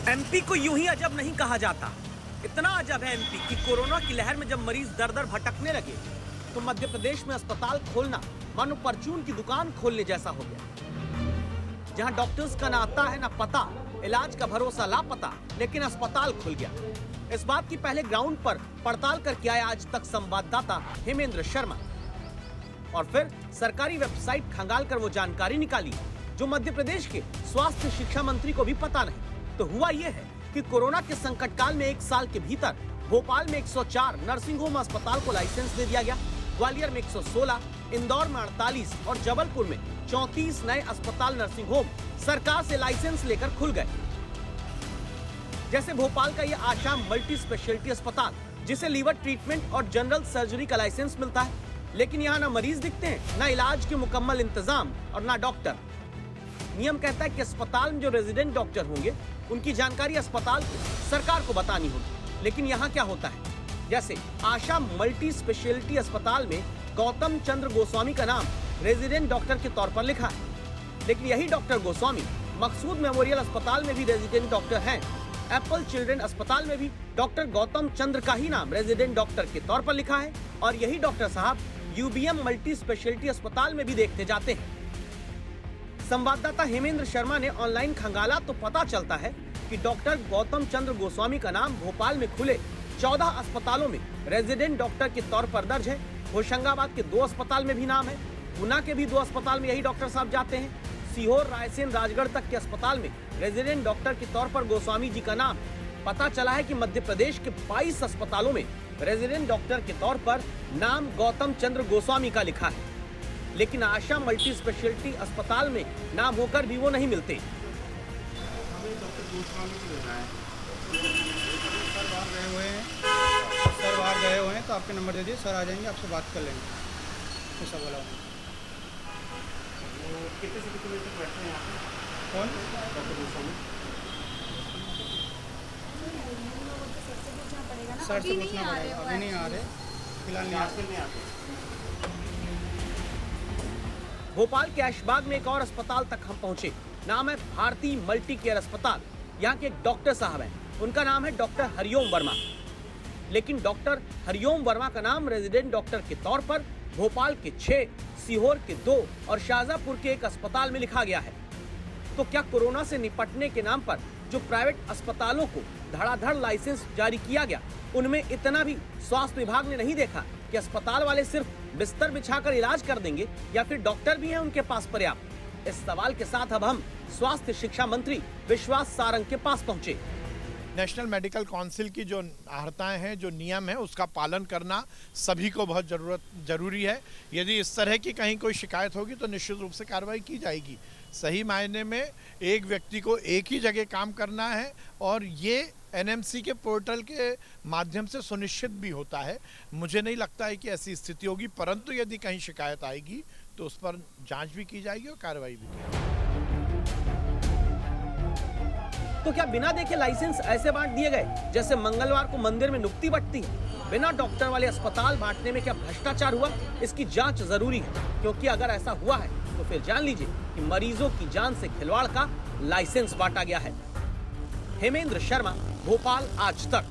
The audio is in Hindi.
एमपी को यूं ही अजब नहीं कहा जाता। इतना अजब है एमपी कि कोरोना की लहर में जब मरीज दर दर भटकने लगे तो मध्य प्रदेश में अस्पताल खोलना मानो परचून की दुकान खोलने जैसा हो गया। जहां डॉक्टर्स का ना आता है ना पता, इलाज का भरोसा लापता, लेकिन अस्पताल खुल गया। इस बात की पहले ग्राउंड पर पड़ताल करके आए आज तक संवाददाता हेमेंद्र शर्मा, और फिर सरकारी वेबसाइट खंगाल कर वो जानकारी निकाली जो मध्य प्रदेश के स्वास्थ्य शिक्षा मंत्री को भी पता नहीं। तो हुआ ये है कि कोरोना के संकट काल में 1 साल के भीतर भोपाल में 104 नर्सिंग होम अस्पताल को लाइसेंस दे दिया गया, ग्वालियर में 116, इंदौर में 48 और जबलपुर में 34 नए अस्पताल नर्सिंग होम सरकार से लाइसेंस लेकर खुल गए। जैसे भोपाल का ये आशाम मल्टी स्पेशलिटी अस्पताल, जिसे लीवर ट्रीटमेंट और जनरल सर्जरी का लाइसेंस मिलता है, लेकिन यहाँ न मरीज दिखते हैं, न इलाज के मुकम्मल इंतजाम और न डॉक्टर। नियम कहता है कि अस्पताल में जो रेजिडेंट डॉक्टर होंगे उनकी जानकारी अस्पताल को सरकार को बतानी होगी, लेकिन यहाँ क्या होता है, जैसे आशा मल्टी स्पेशलिटी अस्पताल में गौतम चंद्र गोस्वामी का नाम रेजिडेंट डॉक्टर के तौर पर लिखा है, लेकिन यही डॉक्टर गोस्वामी मकसूद मेमोरियल अस्पताल में भी रेजिडेंट डॉक्टर हैं। एप्पल चिल्ड्रन अस्पताल में भी डॉक्टर गौतम चंद्र का ही नाम रेजिडेंट डॉक्टर के तौर पर लिखा है, और यही डॉक्टर साहब यूबीएम मल्टी स्पेशलिटी अस्पताल में भी देखते जाते हैं। संवाददाता हेमेंद्र शर्मा ने ऑनलाइन खंगाला तो पता चलता है कि डॉक्टर गौतम चंद्र गोस्वामी का नाम भोपाल में खुले 14 अस्पतालों में रेजिडेंट डॉक्टर के तौर पर दर्ज है। होशंगाबाद के 2 अस्पताल में भी नाम है, गुना के भी 2 अस्पताल में यही डॉक्टर साहब जाते हैं। सीहोर, रायसेन, राजगढ़ तक के अस्पताल में रेजिडेंट डॉक्टर के तौर पर गोस्वामी जी का नाम। पता चला है कि मध्य प्रदेश के 22 अस्पतालों में रेजिडेंट डॉक्टर के तौर पर नाम गौतम चंद्र गोस्वामी का लिखा है, लेकिन आशा मल्टी स्पेशलिटी अस्पताल में नाम होकर भी वो नहीं मिलते। हमें डॉक्टर गोस्वामी को लेना है। सर बाहर गए हुए हैं तो आपके नंबर दे दिए, सर आ जाएंगे, आपसे बात कर लेंगे। ऐसा बोला कितने से कितने बजे तक बैठते हैं यहाँ पे? कौन? डॉक्टर गोस्वामी सर से पूछना पड़ेगा, अभी नहीं आ रहे, फिलहाल नहीं आजकल नहीं आते। भोपाल के ऐशबाग में एक और अस्पताल तक हम पहुंचे। नाम है भारती मल्टी केयर अस्पताल। यहाँ के एक डॉक्टर साहब हैं, उनका नाम है डॉक्टर हरिओम वर्मा, लेकिन डॉक्टर हरिओम वर्मा का नाम रेजिडेंट डॉक्टर के तौर पर भोपाल के 6, सीहोर के 2 और शाहजहांपुर के 1 अस्पताल में लिखा गया है। तो क्या कोरोना से निपटने के नाम पर जो प्राइवेट अस्पतालों को धड़ाधड़ लाइसेंस जारी किया गया, उनमें इतना भी स्वास्थ्य विभाग ने नहीं देखा कि अस्पताल वाले सिर्फ बिस्तर बिछाकर इलाज कर देंगे या फिर डॉक्टर भी हैं उनके पास पर्याप्त? इस सवाल के साथ अब हम स्वास्थ्य शिक्षा मंत्री विश्वास सारंग के पास पहुंचे। नेशनल मेडिकल काउंसिल की जो आहर्ताएं हैं, जो नियम है, उसका पालन करना सभी को बहुत जरूरी है। यदि इस तरह की कहीं कोई शिकायत होगी तो निश्चित रूप से कार्रवाई की जाएगी। सही मायने में एक व्यक्ति को एक ही जगह काम करना है और ये एनएमसी के पोर्टल के माध्यम से सुनिश्चित भी होता है। मुझे नहीं लगता है कि ऐसी स्थिति होगी, परंतु यदि कहीं शिकायत आएगी तो उस पर जांच भी की जाएगी और कार्रवाई भी की जाएगी। तो क्या बिना देखे लाइसेंस ऐसे बांट दिए गए जैसे मंगलवार को मंदिर में नुक्ति बटती है? बिना डॉक्टर वाले अस्पताल बांटने में क्या भ्रष्टाचार हुआ? इसकी जांच जरूरी है, क्योंकि अगर ऐसा हुआ है तो फिर जान लीजिए कि मरीजों की जान से खिलवाड़ का लाइसेंस बांटा गया है। हेमेंद्र शर्मा, भोपाल आज तक।